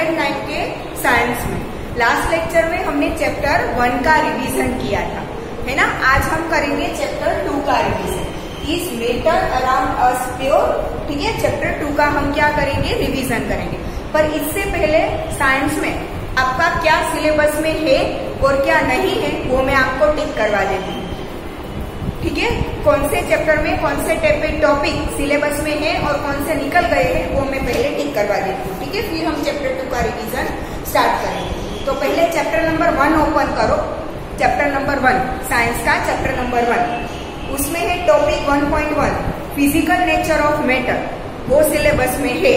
Standard 9 के science में। Last lecture में हमने चैप्टर 1 का रिवीजन किया था, है ना। आज हम करेंगे चैप्टर 2 का revision, is matter around us pure. ठीक है, चैप्टर 2 का हम क्या करेंगे, रिवीजन करेंगे। पर इससे पहले साइंस में आपका क्या सिलेबस में है और क्या नहीं है वो मैं आपको टिक करवा देती हूँ। ठीक है, कौन से चैप्टर में कौन से टॉपिक सिलेबस में है और कौन से निकल गए हैं वो मैं पहले टिक करवा देती हूँ। ठीक है, फिर हम चैप्टर 2 का रिवीजन स्टार्ट करेंगे। तो पहले चैप्टर नंबर 1 ओपन करो। चैप्टर नंबर 1 साइंस का चैप्टर नंबर 1, उसमें है topic 1.1 physical nature of matter, वो सिलेबस में है,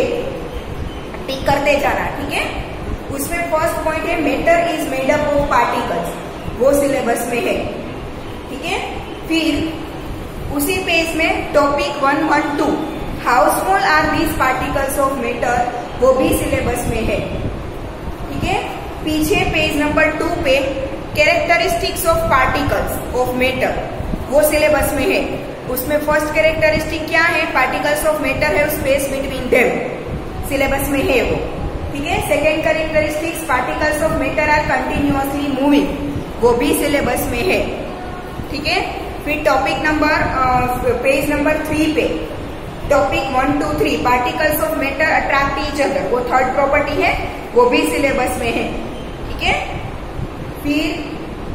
टिक करते जाना। ठीक है, उसमें फर्स्ट पॉइंट है matter is made up of particles, वो सिलेबस में है। ठीक है, फिर उसी पेज में topic 112 how small are these particles of matter, वो भी सिलेबस में है। ठीक है, पीछे पेज नंबर 2 पे characteristics of particles of matter, वो सिलेबस में है। उसमें फर्स्ट कैरेक्टरिस्टिक क्या है, पार्टिकल्स ऑफ मैटर है स्पेस बिटवीन देम, सिलेबस में है वो। ठीक है, second characteristics particles of matter are continuously moving, वो भी सिलेबस में है। ठीक है, फिर टॉपिक नंबर पेज नंबर 3 पे topic 1, 2, 3 particles of matter attract each other, वो थर्ड प्रॉपर्टी है, वो भी सिलेबस में है। ठीक है, फिर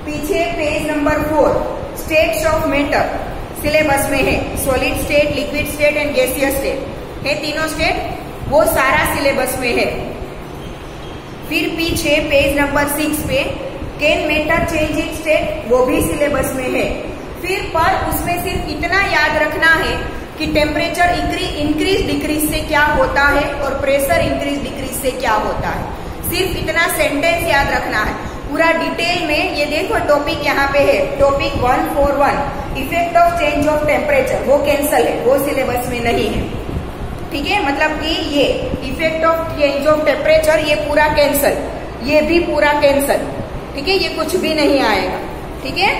पीछे page number 4 states of matter, syllabus में है। Solid state, liquid state and gaseous state है, तीनों स्टेट, वो सारा सिलेबस में है। फिर पीछे पेज नंबर 6 पे can matter change it's state, वो भी सिलेबस में है। फिर पर उसमें सिर्फ इतना याद रखना है कि टेम्परेचर इंक्रीज डिक्रीज से क्या होता है और प्रेशर इंक्रीज डिक्रीज से क्या होता है, सिर्फ इतना सेंटेंस याद रखना है। पूरा डिटेल में ये देखो टॉपिक यहाँ पे है, topic 141 effect of change of temperature, वो कैंसल है, वो सिलेबस में नहीं है। ठीक है, मतलब कि ये effect of change of temperature ये पूरा कैंसल, ये भी पूरा कैंसल। ठीक है, ये कुछ भी नहीं आएगा। ठीक है,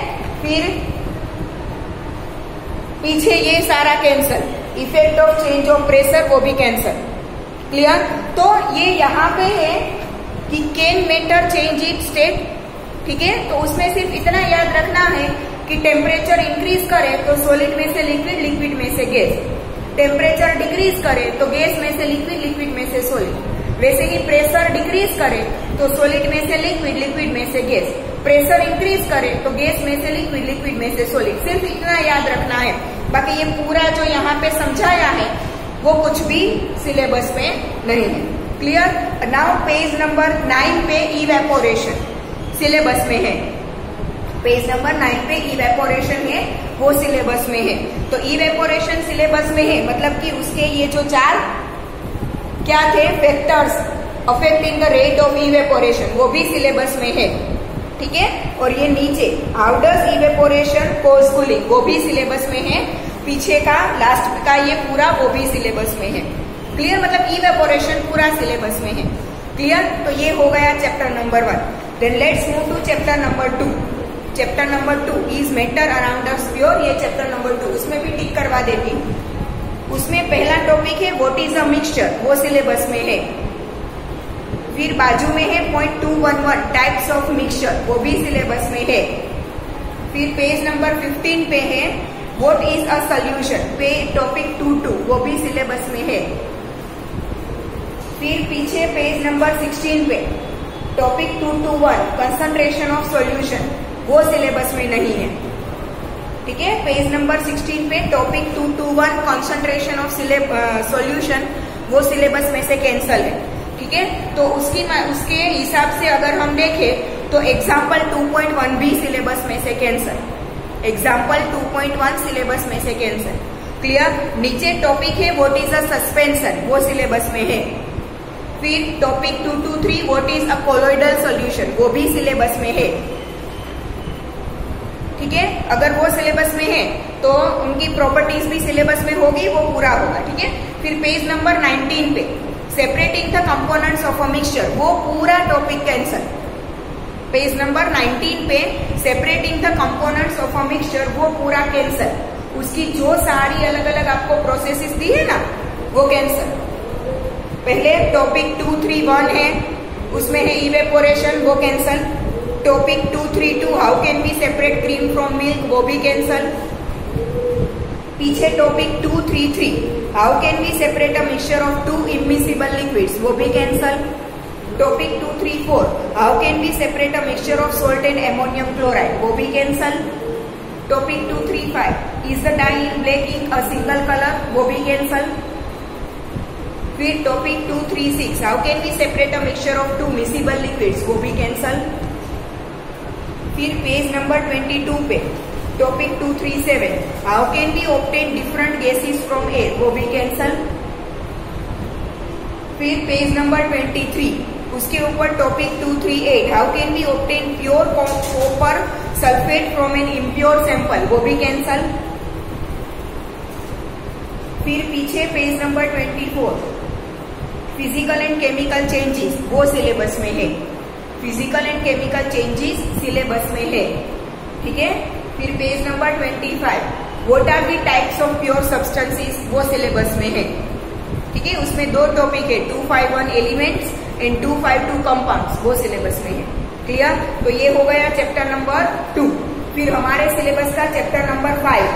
फिर पीछे ये सारा cancel, effect of change of pressure वो भी कैंसल। क्लियर, तो ये यहाँ पे है कि can matter change it state. ठीक है, तो उसमें सिर्फ इतना याद रखना है कि टेम्परेचर इंक्रीज करे तो सॉलिड में से लिक्विड, लिक्विड में से गैस, टेम्परेचर डिक्रीज करे तो गैस में से लिक्विड, लिक्विड में से सॉलिड। वैसे ही प्रेशर डिक्रीज करे तो सॉलिड में से लिक्विड, लिक्विड में से गैस, प्रेशर इंक्रीज करे तो गैस में से लिक्विड, लिक्विड में से सॉलिड, सिर्फ इतना याद रखना है। बाकी ये पूरा जो यहाँ पे समझाया है वो कुछ भी सिलेबस में नहीं है। क्लियर, नाउ पेज नंबर 9 पे इवेपोरेशन सिलेबस में है, पेज नंबर 9 पे इवेपोरेशन है, वो सिलेबस में है। तो इवेपोरेशन सिलेबस में है मतलब कि उसके ये जो 4 क्या थे factors affecting the rate of evaporation, वो भी सिलेबस में है। ठीक है, और ये नीचे how does evaporation cause cooling, वो भी सिलेबस में है। पीछे का लास्ट का ये पूरा वो भी सिलेबस में है। क्लियर, मतलब इवेपोरेशन पूरा सिलेबस में है। क्लियर, तो ये हो गया chapter number 1। Then let's move to chapter number 2। Chapter number 2 is matter around us pure, ये चैप्टर नंबर 2, उसमें भी टिक करवा देती हूँ। उसमें पहला टॉपिक है व्हाट इज अ मिक्सचर, वो सिलेबस में है। फिर बाजू में है पॉइंट 211 टाइप्स ऑफ मिक्सचर, वो भी सिलेबस में है। फिर पेज नंबर 15 पे है व्हाट इज अ सॉल्यूशन, पे टॉपिक 22, वो भी सिलेबस में है। फिर पीछे पेज नंबर 16 पे टॉपिक 221 कंसंट्रेशन ऑफ सॉल्यूशन, वो सिलेबस में नहीं है। ठीक है, पेज नंबर 16 पे टॉपिक 221 कंसंट्रेशन ऑफ सॉल्यूशन, वो सिलेबस में से कैंसल है। ठीक है, तो उसके हिसाब से अगर हम देखें तो एग्जाम्पल 2.1 भी सिलेबस में से कैंसल, एग्जाम्पल 2.1 सिलेबस में से कैंसल। क्लियर, नीचे टॉपिक है व्हाट इज अ सस्पेंशन, वो सिलेबस में है। फिर topic 223 what is a colloidal solution, वो भी सिलेबस में है। ठीक है, अगर वो सिलेबस में है तो उनकी प्रॉपर्टीज भी सिलेबस में होगी, वो पूरा होगा। ठीक है, फिर पेज नंबर 19 पे separating the components of a mixture, वो पूरा टॉपिक कैंसल। पेज नंबर 19 पे separating the components of a mixture, वो पूरा कैंसल। उसकी जो सारी अलग अलग आपको प्रोसेसेस दी है ना, वो कैंसल। पहले टॉपिक 231 है उसमें है इवेपोरेशन, वो cancel. Topic 232 how can we separate cream from milk, वो भी कैंसल। पीछे topic 233 how can we separate a mixture of two immiscible liquids, वो भी cancel. Topic 234 how can we separate a mixture of salt and ammonium chloride, वो भी cancel. Topic 235 is the dye in black ink a single colour, वो भी cancel. फिर topic 236 how can we separate a mixture of two miscible liquids, वो भी cancel. फिर page number 22 पे topic 237 how can we obtain different gases from air, वो भी cancel. फिर पेज नंबर 23 उसके ऊपर topic 238 how can we obtain pure copper sulphate from an impure sample, वो भी कैंसल। फिर पीछे page number 24 physical and chemical changes, वो सिलेबस में है। Physical and chemical changes syllabus में है, ठीक है। फिर page number 25 what are the types of pure substances, वो सिलेबस में है, ठीक है। उसमें दो टॉपिक है 251 एलिमेंट्स एंड 252 कंपाउंड्स, वो सिलेबस में है। क्लियर? तो ये हो गया चैप्टर नंबर 2। फिर हमारे सिलेबस का chapter number 5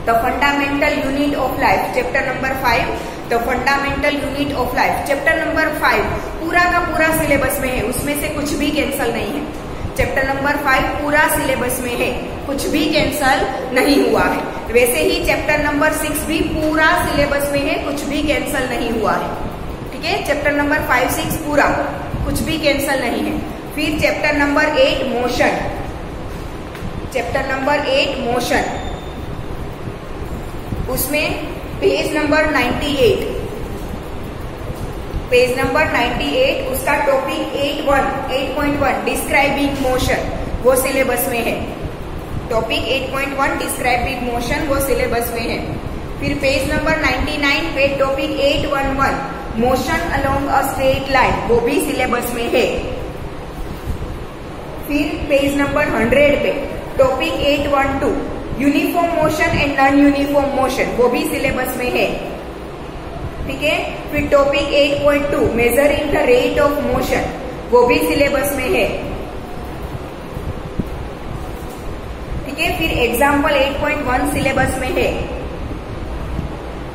the fundamental unit of life, chapter number 5 the fundamental unit of life. Chapter number 5 पूरा का पूरा सिलेबस में है, उसमें से कुछ भी कैंसल नहीं है। चैप्टर नंबर 5 पूरा सिलेबस में है, कुछ भी कैंसल नहीं हुआ है। वैसे ही चैप्टर नंबर 6 भी पूरा सिलेबस में है, कुछ भी कैंसल नहीं हुआ है, ठीक है। चैप्टर नंबर 5, 6 पूरा, कुछ भी कैंसल नहीं है। फिर chapter number 8 motion, chapter number 8 motion, उसमें पेज नंबर 98, पेज नंबर 98 उसका टॉपिक 8.1 डिस्क्राइबिंग मोशन, वो सिलेबस में है। टॉपिक 8.1 डिस्क्राइबिंग मोशन, वो सिलेबस में है। फिर पेज नंबर 99 पे topic 811 motion along a straight line, वो भी सिलेबस में है। फिर पेज नंबर 100 पे topic 812 uniform motion and non uniform motion, वो भी सिलेबस में है, ठीक है। फिर topic 8.2 measuring the rate of motion, वो भी सिलेबस में है, ठीक है। फिर एग्जाम्पल 8.1 सिलेबस में है।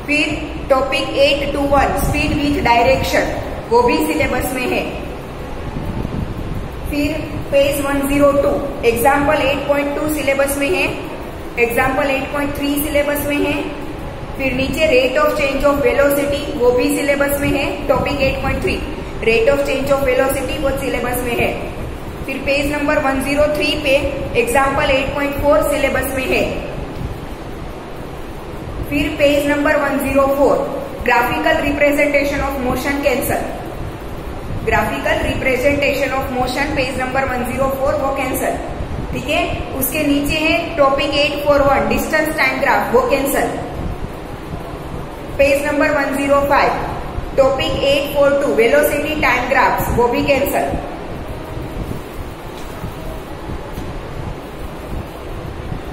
फिर टॉपिक 821 स्पीड विथ डायरेक्शन, वो भी सिलेबस में है। फिर पेज 102 एग्जाम्पल 8.2 सिलेबस में है, एग्जाम्पल 8.3 सिलेबस में है। फिर नीचे rate of change of velocity, वो भी सिलेबस में है। Topic 8.3 rate of change of velocity, वो सिलेबस में है। फिर पेज नंबर 103 पे एग्जाम्पल 8.4 सिलेबस में है। फिर page number 104 graphical representation of motion cancel, graphical representation of motion page number 104, वो कैंसल, ठीक है। उसके नीचे है टॉपिक 841 डिस्टेंस टाइम ग्राफ, वो cancel. Page number 105 topic 842 velocity time graphs, वो भी कैंसल।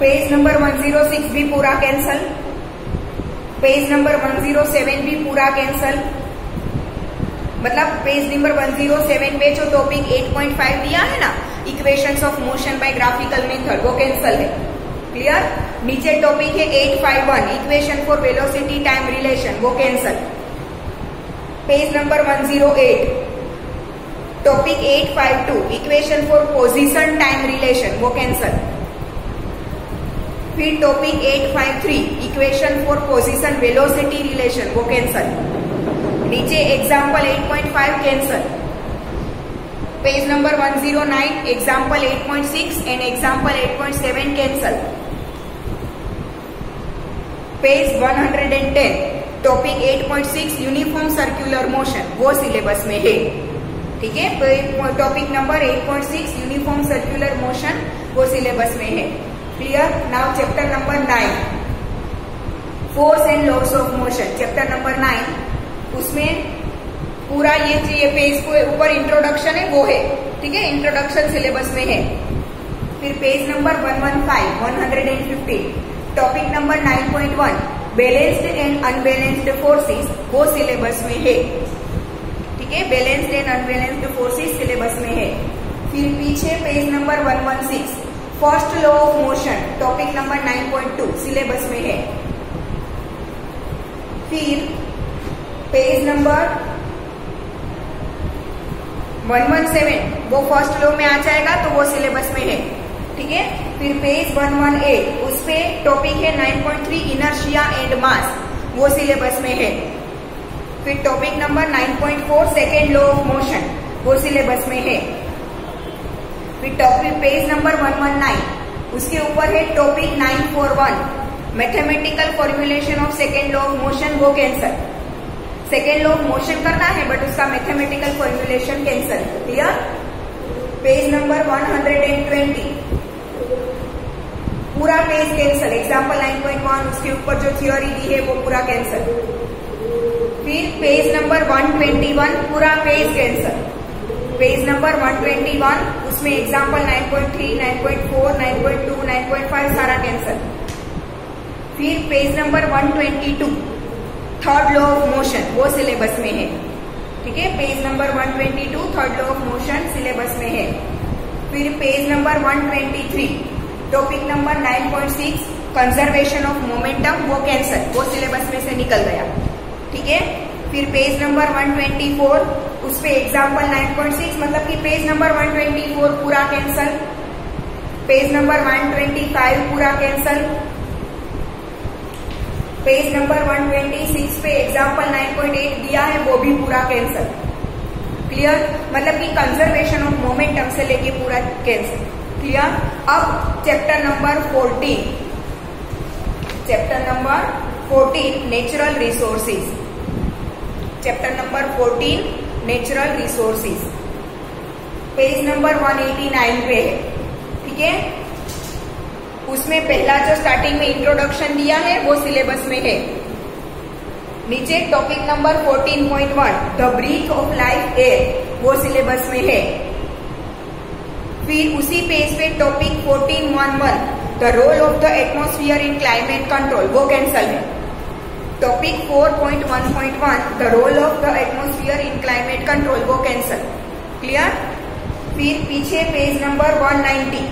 पेज नंबर 106 भी पूरा कैंसल। पेज नंबर 107 भी पूरा कैंसल। मतलब पेज नंबर 107 पे जो टॉपिक 8.5 दिया है ना equations of motion by graphical method, वो कैंसल है। क्लियर? नीचे टॉपिक है 851 equation for velocity time relation, वो cancel. Page number 108 topic 852 equation for position time relation, वो कैंसल। फिर topic 853 equation for position velocity relation, वो कैंसल। नीचे example 8.5 cancel. Page number 109 example 8.6 and example 8.7 cancel. Page 110 topic 8.6 uniform circular motion, वो syllabus में है, ठीक है। Topic number 8.6 uniform circular motion, वो सिलेबस में है। Clear? Now chapter number 9 force and loss of motion, chapter number 9 उसमें पूरा ये पेज को ऊपर इंट्रोडक्शन है, वो है, ठीक है। इंट्रोडक्शन सिलेबस में है। फिर page number 115 topic number 9.1 balanced and unbalanced forces, वो सिलेबस में है, ठीक ठीक है। Balanced and unbalanced forces syllabus में है। फिर पीछे page number 116 first law of motion topic number 9.2 syllabus में है। फिर पेज नंबर 117 वो फर्स्ट लॉ में आ जाएगा तो वो सिलेबस में है, ठीक है। फिर पेज 118 उस पे टॉपिक है 9.3 इनर्शिया एंड मास, वो सिलेबस में है। फिर topic number 9.4 second law of motion, वो सिलेबस में है। फिर टॉपिक पेज नंबर 119 उसके ऊपर है topic 941 mathematical formulation of second law of motion, वो cancel. Second law of motion करना है बट उसका mathematical formulation cancel, clear. Page number 120 पूरा पेज कैंसल। एग्जाम्पल 9.1 उसके ऊपर जो थ्योरी दी है वो पूरा कैंसल। फिर पेज नंबर 121 पूरा पेज कैंसल। पेज नंबर 121 उसमें एग्जाम्पल 9.3, 9.4, 9.2, 9.5 सारा कैंसल। फिर page number 122 third law of motion, वो सिलेबस में है, ठीक है। Page number 122 third law of motion syllabus में है। फिर page number 123 topic number 9.6 conservation of momentum, वो कैंसल, वो सिलेबस में से निकल गया, ठीक है। फिर पेज नंबर 124 उस पे एग्जाम्पल 9.6 मतलब कि पेज नंबर 124 पूरा कैंसल। पेज नंबर 125 पूरा कैंसल। पेज नंबर 126 पे एग्जाम्पल 9.8 दिया है वो भी पूरा कैंसल, क्लियर। मतलब कि कंजर्वेशन ऑफ मोमेंटम से लेके पूरा कैंसल, क्लियर। अब chapter number 14 natural resources, chapter number 14 natural resources page number 189 पे है, ठीक है। उसमें पहला जो स्टार्टिंग में इंट्रोडक्शन दिया है वो सिलेबस में है। नीचे topic number 14.1 the breath of life air, वो सिलेबस में है। फिर उसी पेज पे topic 14.11 the role of the atmosphere in climate control, वो कैंसल है। Topic 4.1.1 the role of the atmosphere in climate control, वो कैंसल, क्लियर। फिर पीछे पेज नंबर 190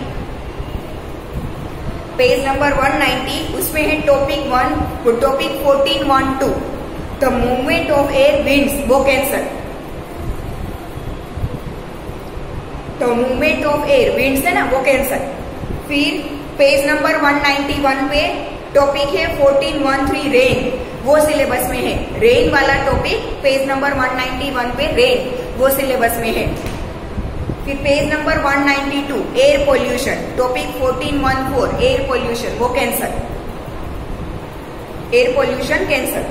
उसमें है topic 14.12 the movement of air winds, वो कैंसल। तो मूवमेंट ऑफ एयर विंड्स है ना, वो कैंसल। फिर पेज नंबर 191 पे टॉपिक है 14.13 रेन, वो सिलेबस में है। रेन वाला टॉपिक पेज नंबर 191 पे रेन, वो सिलेबस में है। फिर page number 192 air pollution topic 14.14 air pollution, वो कैंसल, एयर पोल्यूशन कैंसल।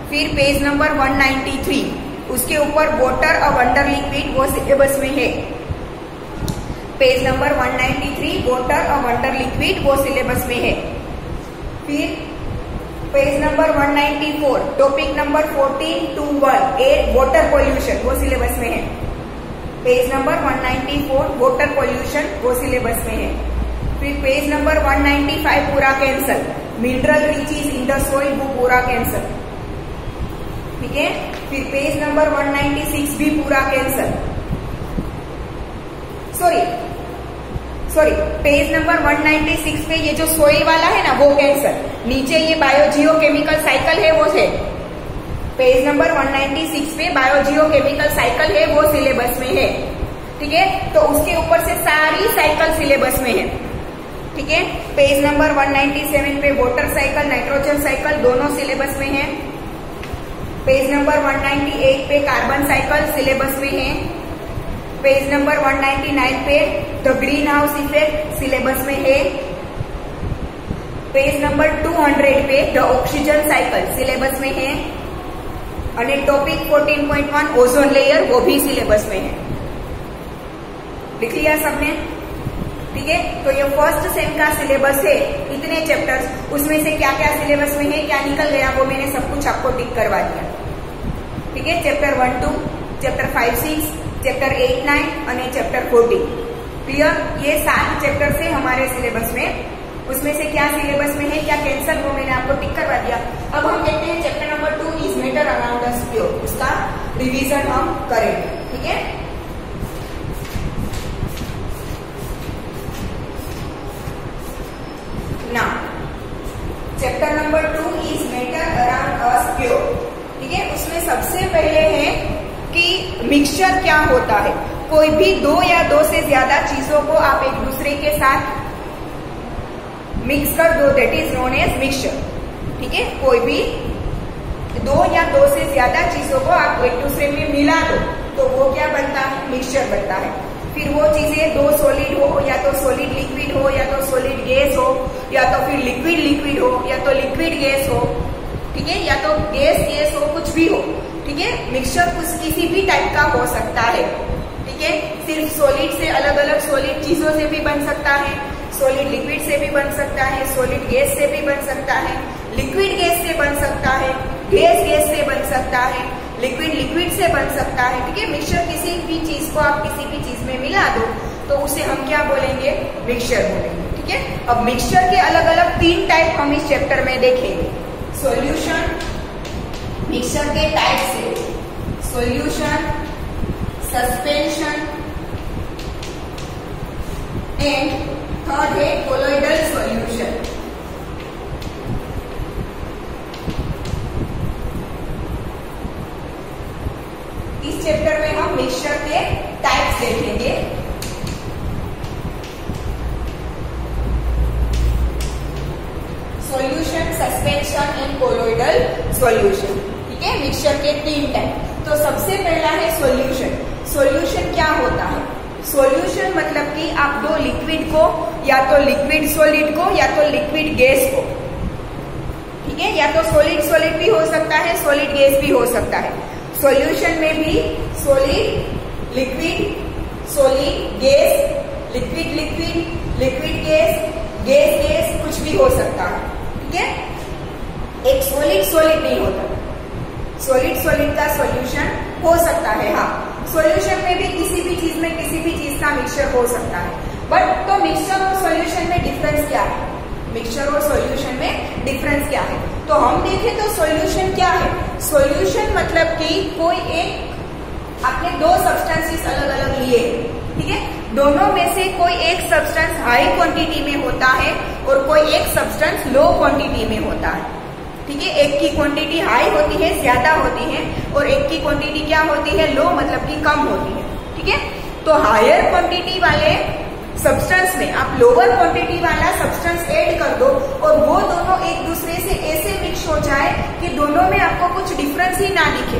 फिर पेज नंबर 193 उसके ऊपर वाटर अ वंडर लिक्विड, वो सिलेबस में है। Page number 193 water a wonder liquid, वो सिलेबस में है। फिर page number 194 topic number 14.21 air water pollution, वो सिलेबस में है। पेज नंबर 194 वाटर पोल्यूशन, वो सिलेबस में है। फिर पेज नंबर 195 पूरा cancel, mineral riches in the soil, वो पूरा कैंसल, ठीक है। फिर पेज नंबर 196 भी पूरा कैंसल। सॉरी पेज नंबर 196 पे ये जो सोइल वाला है ना, वो कैंसल। नीचे ये बायोजियोकेमिकल साइकिल है, वो है। पेज नंबर 196 पे बायोजियोकेमिकल साइकिल है, वो सिलेबस में है, ठीक है। तो उसके ऊपर से सारी साइकिल सिलेबस में है, ठीक है। पेज नंबर 197 पे वाटर साइकिल, नाइट्रोजन साइकिल दोनों सिलेबस में है। पेज नंबर 198 पे कार्बन साइकिल सिलेबस में है। पेज नंबर 199 पे the green house effect syllabus में है। पेज नंबर 200 पे द ऑक्सीजन साइकिल सिलेबस में है। और टॉपिक 14.1 ओजोन लेयर, वो भी सिलेबस में है। लिख लिया सबने, ठीक है। तो ये फर्स्ट सेम का सिलेबस है, इतने चैप्टर्स, उसमें से क्या क्या सिलेबस में है, क्या निकल गया, वो मैंने सब कुछ आपको टिक करवा दिया, ठीक है। चैप्टर 1, 2, चैप्टर 5, 6, चैप्टर 8, 9 और चैप्टर 14, क्लियर। ये 7 चैप्टर से हमारे सिलेबस में, उसमें से क्या सिलेबस में है, क्या कैंसल, वो मैंने आपको टिक करवा दिया। अब हम देखते हैं chapter number 2 is matter around us pure, उसका रिवीजन हम करेंगे, ठीक है। Now chapter number 2 is matter around us pure, ठीक है। उसमें सबसे पहले है कि मिक्सचर क्या होता है। कोई भी दो या दो से ज्यादा चीजों को आप एक दूसरे के साथ मिक्स कर दो, that is known as mixture, ठीक है। कोई भी दो या दो से ज्यादा चीजों को आप एक दूसरे में मिला दो तो वो क्या बनता है, मिक्सचर बनता है। फिर वो चीजें दो सॉलिड हो, या तो सॉलिड लिक्विड हो, या तो सॉलिड गैस हो, या तो फिर लिक्विड लिक्विड हो, या तो लिक्विड गैस हो, ठीक है, या तो गैस गैस हो, कुछ भी हो, ठीक है। मिक्सचर कुछ किसी भी टाइप का हो सकता है, ठीक है। सिर्फ सॉलिड से अलग अलग सॉलिड चीजों से भी बन सकता है, सॉलिड लिक्विड से भी बन सकता है, सॉलिड गैस से भी बन सकता है, लिक्विड गैस से बन सकता है, गैस गैस से बन सकता है, लिक्विड लिक्विड से बन सकता है, ठीक है। मिक्सचर किसी भी चीज को आप किसी भी चीज में मिला दो तो उसे हम क्या बोलेंगे, मिक्सचर बोलेंगे, ठीक है। अब मिक्सचर के अलग अलग 3 टाइप हम इस चैप्टर में देखेंगे। सॉल्यूशन, मिक्सचर के टाइप से सॉल्यूशन, सस्पेंशन एंड थर्ड है कोलोइडल सॉल्यूशन। इस चैप्टर में हम मिक्सचर के टाइप्स देखेंगे। Solution, suspension and colloidal solution, ठीक है। मिक्सचर के 3 टाइप। तो सबसे पहला है सॉल्यूशन। सॉल्यूशन क्या होता है, सॉल्यूशन मतलब कि आप दो लिक्विड को, या तो लिक्विड सॉलिड को, या तो लिक्विड गैस को, ठीक है, या तो सॉलिड सॉलिड भी हो सकता है, सॉलिड गैस भी हो सकता है। सॉल्यूशन में भी solid liquid, solid gas, liquid liquid, liquid gas, gas gas, कुछ भी हो सकता है, ठीक है। एक सॉलिड सॉलिड नहीं होता, सॉलिड सॉलिड का सॉल्यूशन हो सकता है, हाँ। सॉल्यूशन में भी किसी भी चीज में किसी भी चीज का मिक्सचर हो सकता है। बट तो मिक्सचर और सॉल्यूशन में डिफरेंस क्या है, मिक्सचर और सॉल्यूशन में डिफरेंस क्या है। तो हम देखें तो सॉल्यूशन क्या है, सॉल्यूशन मतलब कि कोई एक आपने दो सब्सटेंसेस अलग अलग लिए, ठीक है, दोनों में से कोई एक सब्सटेंस हाई क्वांटिटी में होता है और कोई एक सब्सटेंस लो क्वांटिटी में होता है, ठीक है। एक की क्वांटिटी हाई होती है, ज्यादा होती है, और एक की क्वांटिटी क्या होती है, लो मतलब कि कम होती है, ठीक है। तो हायर क्वांटिटी वाले सब्सटेंस में आप लोअर क्वांटिटी वाला सब्सटेंस ऐड कर दो और वो दोनों एक दूसरे से ऐसे मिक्स हो जाए कि दोनों में आपको कुछ डिफरेंस ही ना दिखे।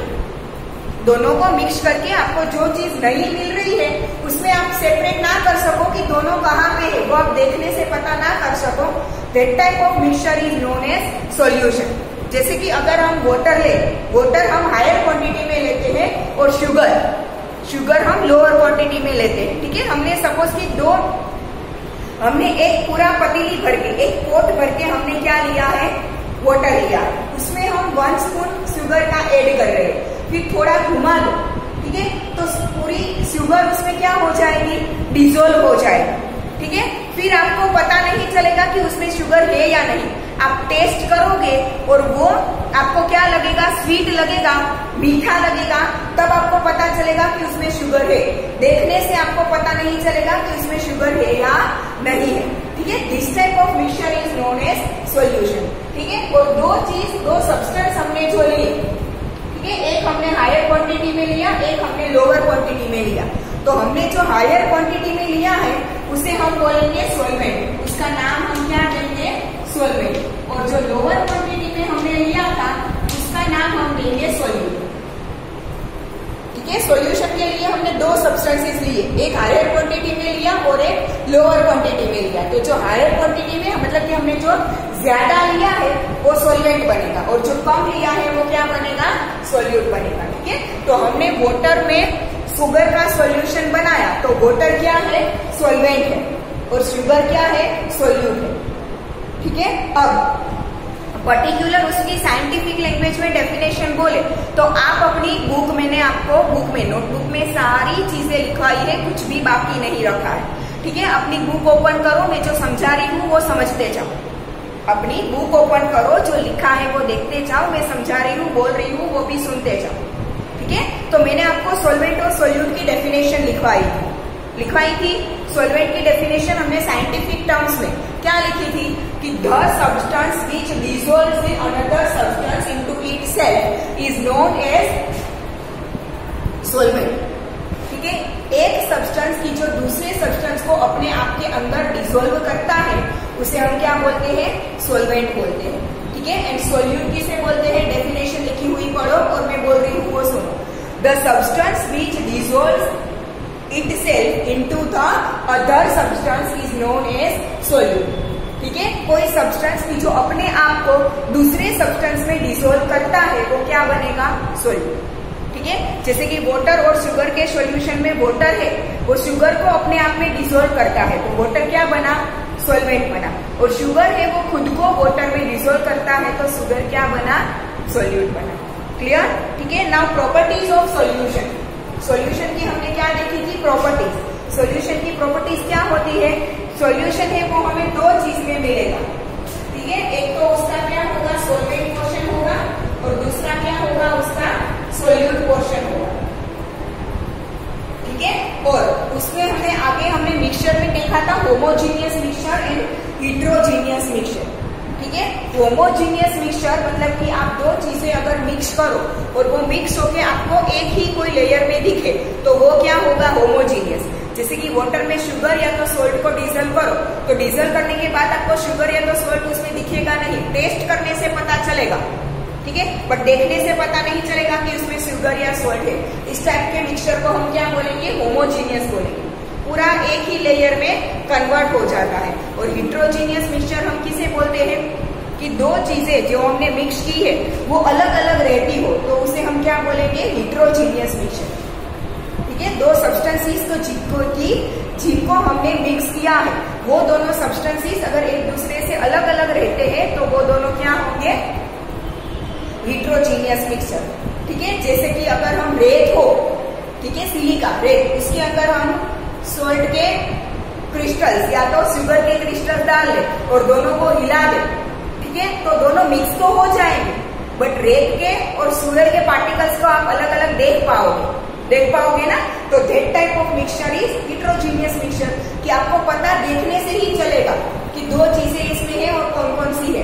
दोनों को मिक्स करके आपको जो चीज नहीं मिल रही है उसमें आप सेपरेट ना कर सको कि दोनों कहाँ पे है, वो आप देखने से पता ना कर सको, that type of mixture is known as solution. जैसे कि अगर हम वाटर ले, वाटर हम हायर क्वांटिटी में लेते हैं और शुगर हम लोअर क्वांटिटी में लेते हैं, ठीक है। हमने सपोज कि हमने एक पूरा पतीली भर के, एक पोट भर के हमने क्या लिया है, वाटर लिया, उसमें हम 1 स्पून शुगर का ऐड कर रहे हैं, फिर थोड़ा घुमा दो, ठीक है, तो पूरी शुगर उसमें क्या हो जाएगी, डिजोल्व हो जाएगी, ठीक है। फिर आपको पता नहीं चलेगा कि उसमें शुगर है या नहीं, आप टेस्ट करोगे और वो आपको क्या लगेगा, स्वीट लगेगा, मीठा लगेगा, तब आपको पता चलेगा कि उसमें शुगर है। देखने से आपको पता नहीं चलेगा कि उसमें शुगर है या नहीं है, ठीक है। This type of mixture is known as solution, ठीक है। और दो सब्सटेंस हमने जो लिए, ठीक है, एक हमने हायर क्वांटिटी में लिया, एक हमने लोअर क्वांटिटी में लिया। तो हमने जो हायर क्वांटिटी में लिया है उसे हम बोलेंगे सॉल्वेंट, उसका नाम हम क्या देंगे, सॉल्वेंट। और जो लोअर क्वांटिटी में हमने लिया था उसका नाम हम देंगे सॉल्यूट, ठीक है। सॉल्यूशन के लिए हमने दो सब्सटेंसेस लिए, एक हायर क्वांटिटी में लिया और एक लोअर क्वांटिटी में लिया। तो जो हायर क्वांटिटी में मतलब कि हमने जो ज्यादा लिया है वो सॉल्वेंट बनेगा, और जो कम लिया है वो क्या बनेगा, सॉल्यूट बनेगा, ठीक है। तो हमने वाटर में शुगर का सॉल्यूशन बनाया, तो वाटर क्या है, सॉल्वेंट है, और शुगर क्या है, सॉल्यूट है, ठीक है। अब पर्टिकुलर उसकी साइंटिफिक लैंग्वेज में डेफिनेशन बोले तो आप अपनी बुक, मैंने आपको बुक में, नोटबुक में सारी चीजें लिखवाई है, कुछ भी बाकी नहीं रखा है, ठीक है। अपनी बुक ओपन करो, मैं जो समझा रही हूँ वो समझते जाओ, अपनी बुक ओपन करो, जो लिखा है वो देखते जाओ, मैं समझा रही हूँ, बोल रही हूँ, वो भी सुनते जाओ, ठीक है। तो मैंने आपको सॉल्वेंट और सोल्यूट की डेफिनेशन लिखवाई थी। सॉल्वेंट की डेफिनेशन हमने साइंटिफिक टर्म्स में क्या लिखी थी कि the substance which dissolves in another substance into itself is known as solvent, ठीक है। एक सब्सटेंस की जो दूसरे सब्सटेंस को अपने आप के अंदर डिसॉल्व करता है उसे हम क्या बोलते हैं, सॉल्वेंट बोलते हैं, ठीक है। एंड सोल्यूट किसे बोलते हैं, डेफिनेशन लिखी हुई पढ़ो और मैं बोल रही हूँ वो सुनो। The substance which dissolves itself into the other substance is known as solute, ठीक है। कोई सब्सटेंस की जो अपने आप को दूसरे सब्सटेंस में डिसॉल्व करता है वो क्या बनेगा, सोल्यूट, ठीक है। जैसे कि वाटर और शुगर के सॉल्यूशन में वाटर है, वो शुगर को अपने आप में डिसॉल्व करता है तो वाटर क्या बना, सॉल्वेंट बना। और शुगर है वो खुद को वाटर में डिसॉल्व करता है तो शुगर क्या बना, सोल्यूट बना। क्लियर, ठीक है। Now properties of solution. Solution की हमने क्या देखी थी, प्रॉपर्टीज। सॉल्यूशन की प्रॉपर्टीज क्या होती है, सॉल्यूशन है वो हमें दो चीज में मिलेगा, ठीक है। एक तो उसका क्या होगा, सॉल्वेंट पोर्शन होगा और दूसरा क्या होगा, उसका सोल्यूट पोर्शन होगा, ठीक है। और उसमें हमने मिक्सचर में देखा था homogeneous mixture and heterogeneous mixture, ठीक है। होमोजीनियस मिक्सचर मतलब कि आप दो चीजें अगर मिक्स करो और वो मिक्स होके आपको एक ही कोई लेयर में दिखे तो वो क्या होगा, होमोजीनियस। जैसे कि वाटर में शुगर या तो सोल्ट को डिजोल्व करो तो डिजोल्व करने के बाद आपको शुगर या तो सोल्ट उसमें दिखेगा नहीं, टेस्ट करने से पता चलेगा, ठीक है, बट देखने से पता नहीं चलेगा कि उसमें शुगर या सोल्ट है। इस टाइप के मिक्सचर को हम क्या बोलेंगे, होमोजीनियस बोलेंगे, पूरा एक ही लेयर में कन्वर्ट हो जाता है। और हिट्रोजीनियस मिक्सचर हम किसे बोलते हैं कि दो चीजें जो हमने मिक्स की है वो अलग अलग रहती हो तो उसे हम क्या बोलेंगे, हिट्रोजीनियस मिक्सचर, ठीक है। दो सब्सटेंसेस तो जिनको हमने मिक्स किया है वो दोनों सब्सटेंसेस अगर एक दूसरे से अलग अलग रहते हैं तो वो दोनों क्या होंगे, हिट्रोजीनियस मिक्सचर, ठीक है। जैसे कि अगर हम रेत हो, ठीक है, सिलिका रेत, उसके अंदर हम सोल्ट के क्रिस्टल्स या तो शुगर के क्रिस्टल्स डाल ले और दोनों को हिला दे, ठीक है, तो दोनों मिक्स तो हो जाएंगे बट रेत के और शुगर के पार्टिकल्स को आप अलग अलग देख पाओगे ना। तो that type of mixture is heterogeneous mixture, कि आपको पता देखने से ही चलेगा कि दो चीजें इसमें है और कौन कौन सी है,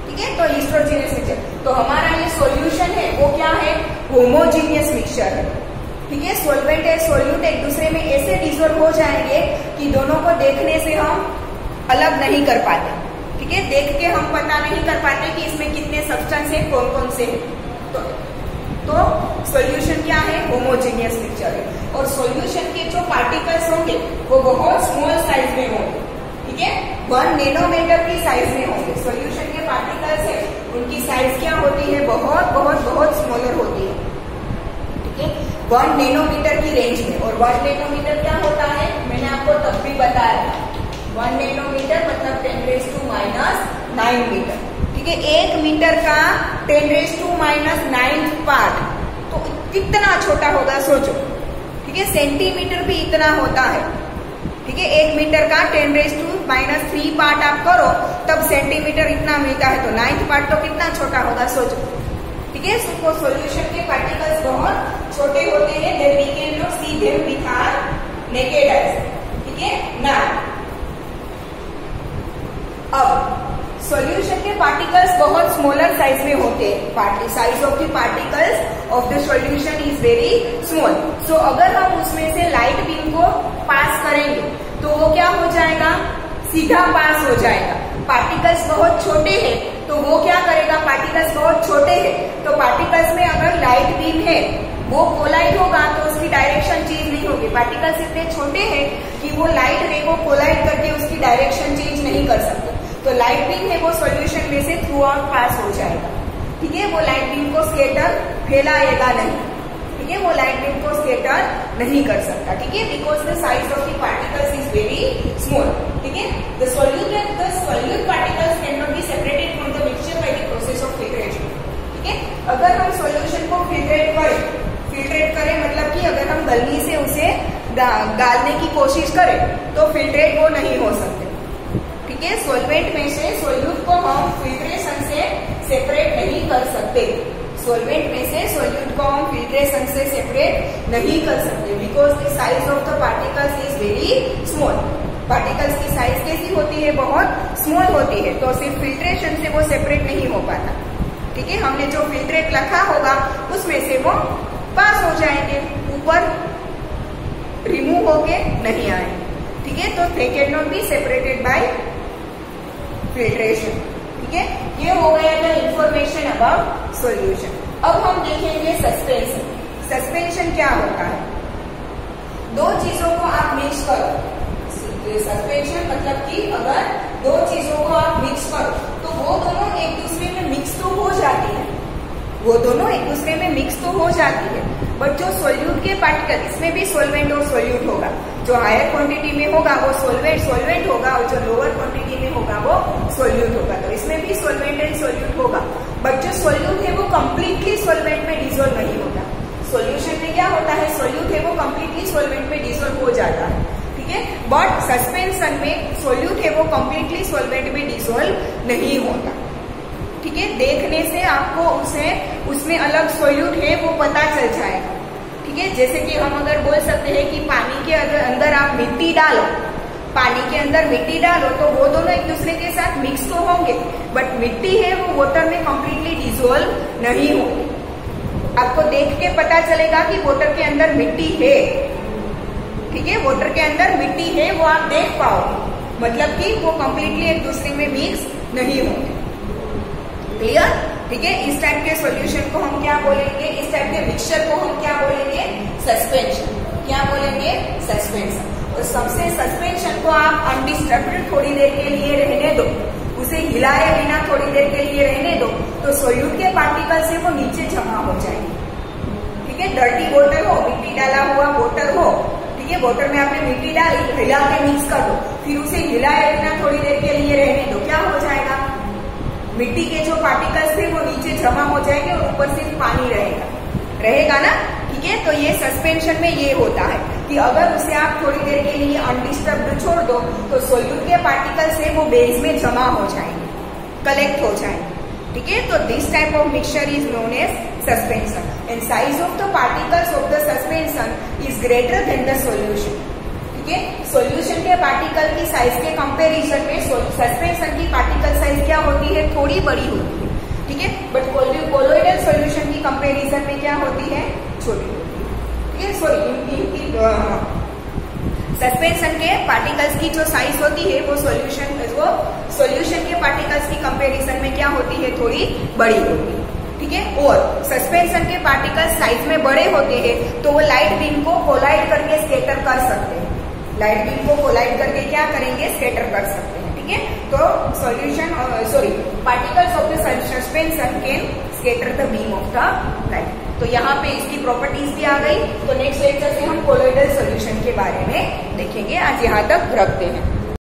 ठीक है। तो हिट्रोजीनियस मिक्सचर, तो हमारा ये सॉल्यूशन है वो क्या है, होमोजीनियस मिक्सचर है, ठीक है। सॉल्वेंट है सोल्यूट एक दूसरे में ऐसे डिसॉल्व हो जाएंगे कि दोनों को देखने से हम अलग नहीं कर पाते, ठीक है। देख के हम पता नहीं कर पाते कि इसमें कितने सब्सटेंस है, कौन कौन से है। तो सॉल्यूशन क्या है, होमोजीनियस मिक्सचर है। और सॉल्यूशन के जो पार्टिकल्स होंगे वो बहुत स्मॉल साइज में होंगे, ठीक है, 1 नैनोमीटर की साइज में होंगे। सॉल्यूशन के पार्टिकल्स है उनकी साइज क्या होती है, बहुत बहुत बहुत स्मॉलर होती है, ठीक है, 1 नैनोमीटर की रेंज में। और 1 नैनोमीटर क्या होता है, मैंने आपको तब भी बताया, 1 नैनोमीटर मतलब 10⁻⁹ मीटर, ठीक है। 1 मीटर का 10⁻⁹ पार्ट तो कितना छोटा होगा सोचो, ठीक है। सेंटीमीटर भी इतना होता है, ठीक है। 1 मीटर का 10⁻³ पार्ट आप करो तब सेंटीमीटर इतना मिलता है, तो 9th पार्ट तो कितना छोटा होगा सोचो, ठीक है। तो सॉल्यूशन के पार्टिकल्स बहुत छोटे होते हैं, that we cannot see them with our naked eyes, ठीक है ना। अब सॉल्यूशन के पार्टिकल्स बहुत स्मॉलर साइज में होते हैं, size of the particles of the solution is very small. So अगर हम उसमें से लाइट बीम को पास करेंगे तो वो क्या हो जाएगा, सीधा पास हो जाएगा। पार्टिकल्स बहुत छोटे हैं तो वो क्या करेगा, पार्टिकल्स बहुत छोटे हैं तो पार्टिकल्स में अगर लाइट बीम है वो कोलाइड होगा तो उसकी डायरेक्शन चेंज नहीं होगी। पार्टिकल्स इतने छोटे हैं कि वो लाइट रे को कोलाइड करके उसकी डायरेक्शन चेंज नहीं कर सकते, तो लाइट बीम है वो सॉल्यूशन में से थ्रू आउट पास हो जाएगा, ठीक है। वो लाइट बीम को स्केटर फैलाएगा नहीं, ठीक है, वो लाइट बीम को स्केटर नहीं कर सकता, ठीक है, because the size of the particles is very small, ठीक है। The solute particles can not be separated from the mixture by the process of filtration, ठीक है। अगर हम सॉल्यूशन को फिल्ट्रेट करें मतलब कि अगर हम गलनी से उसे गालने की कोशिश करें तो फिल्ट्रेट वो नहीं हो सकते, ठीक है। सॉल्वेंट में से सोल्यूट सोल्यूट को हम फिल्ट्रेशन से सेपरेट नहीं कर सकते। सॉल्वेंट में से सोल्यूट को हम फिल्ट्रेशन से सेपरेट नहीं कर सकते because the size of the particles is very small. Particles की साइज कैसी होती है, बहुत स्मॉल होती है, तो सिर्फ फिल्ट्रेशन से वो सेपरेट नहीं हो पाता। ठीक है, हमने जो फिल्ट्रेट लिखा होगा उसमें से वो पास हो जाएंगे, ऊपर रिमूव होके नहीं आएंगे। ठीक है, तो they can not be separated by filtration. ठीक है, ये हो गया था इंफॉर्मेशन अबाउट सॉल्यूशन। अब हम देखेंगे सस्पेंशन। सस्पेंशन क्या होता है, दो चीजों को आप मिक्स करो। सस्पेंशन मतलब कि अगर दो चीजों को आप मिक्स करो तो वो दोनों एक दूसरे में मिक्स तो हो जाती है, वो दोनों एक दूसरे में मिक्स तो हो जाती है, बट जो सोल्यूट के पार्टिकल, इसमें भी सोल्वेंट और सोल्यूट होगा, जो हायर क्वांटिटी में होगा वो सोल्वेंट होगा और जो लोअर क्वांटिटी में होगा वो सोल्यूट होगा। तो इसमें भी सोल्वेंट एंड सोल्यूट होगा, बट जो सोल्यूट है वो कंप्लीटली सोल्वेंट में डिसॉल्व नहीं होता। सोल्यूशन में क्या होता है, सोल्यूट है वो कंप्लीटली सोल्वेंट में डिसॉल्व हो जाता है। ठीक है, बट सस्पेंशन में सोल्यूट है वो कंप्लीटली सोल्वेंट में डिसॉल्व नहीं होता। ठीक है, देखने से आपको उसमें अलग सोल्यूट है वो पता चल जाएगा। ठीक है, जैसे कि हम अगर बोल सकते हैं कि पानी के अंदर आप मिट्टी डालो, पानी के अंदर मिट्टी डालो तो वो दोनों एक दूसरे के साथ मिक्स तो होंगे, बट मिट्टी है वो वाटर में कंप्लीटली डिसॉल्व नहीं होगी। आपको देख के पता चलेगा कि वाटर के अंदर मिट्टी है। ठीक है, वाटर के अंदर मिट्टी है वो आप देख पाओगे, मतलब कि वो कंप्लीटली एक दूसरे में मिक्स नहीं होंगे। क्लियर? ठीक है, इस टाइप के सॉल्यूशन को हम क्या बोलेंगे, इस टाइप के मिक्सचर को हम क्या बोलेंगे, सस्पेंशन। क्या बोलेंगे, सस्पेंशन। और सबसे सस्पेंशन को आप अनडिस्टर्ब्ड थोड़ी देर के लिए रहने दो, उसे हिलाए बिना थोड़ी देर के लिए रहने दो, तो सोल्यूट के पार्टिकल से वो नीचे जमा हो जाएंगे। ठीक है, डर्टी बोतल हो, मिट्टी डाला हुआ बोतल हो, ठीक है, बोतल में आपने मिट्टी डाली, हिला के मिक्स कर दो, फिर उसे हिलाए बिना थोड़ी देर के लिए रहने दो, क्या हो जाएगा, मिट्टी के जो पार्टिकल्स थे वो नीचे जमा हो जाएंगे और ऊपर सिर्फ पानी रहेगा ना। ठीक है, तो ये सस्पेंशन में ये होता है कि अगर उसे आप थोड़ी देर के लिए अनडिस्टर्ब्ड छोड़ दो तो सोल्यूट के पार्टिकल्स है वो बेस में जमा हो जाएंगे, कलेक्ट हो जाएंगे। ठीक है, तो this type of mixture is known as suspension and size of the particles of the suspension is greater than the solution. ठीक है, सोल्यूशन के पार्टिकल की साइज के कंपैरिजन में सस्पेंशन की पार्टिकल साइज क्या होती है, थोड़ी बड़ी होती है। ठीक है, बट कोलोइडल सोल्यूशन की कंपैरिजन में क्या होती है, छोटी होती है। ठीक है, सॉरी, सस्पेंशन के पार्टिकल्स की जो साइज होती है वो सोल्यूशन के पार्टिकल्स की कंपैरिजन में क्या होती है, थोड़ी बड़ी होती है। ठीक है, और सस्पेंशन के पार्टिकल्स साइज में बड़े होते हैं तो वो लाइट बीम को कोलाइड करके स्कैटर कर सकते हैं, लाइट बीम को कोलाइड करके क्या करेंगे, स्कैटर कर सकते हैं। ठीक है, तो particles of the suspension can scatter the beam of the light. तो यहाँ पे इसकी प्रॉपर्टीज भी आ गई। तो नेक्स्ट लेक्चर से हम कोलोइडल सॉल्यूशन के बारे में देखेंगे। आज यहाँ तक रखते हैं।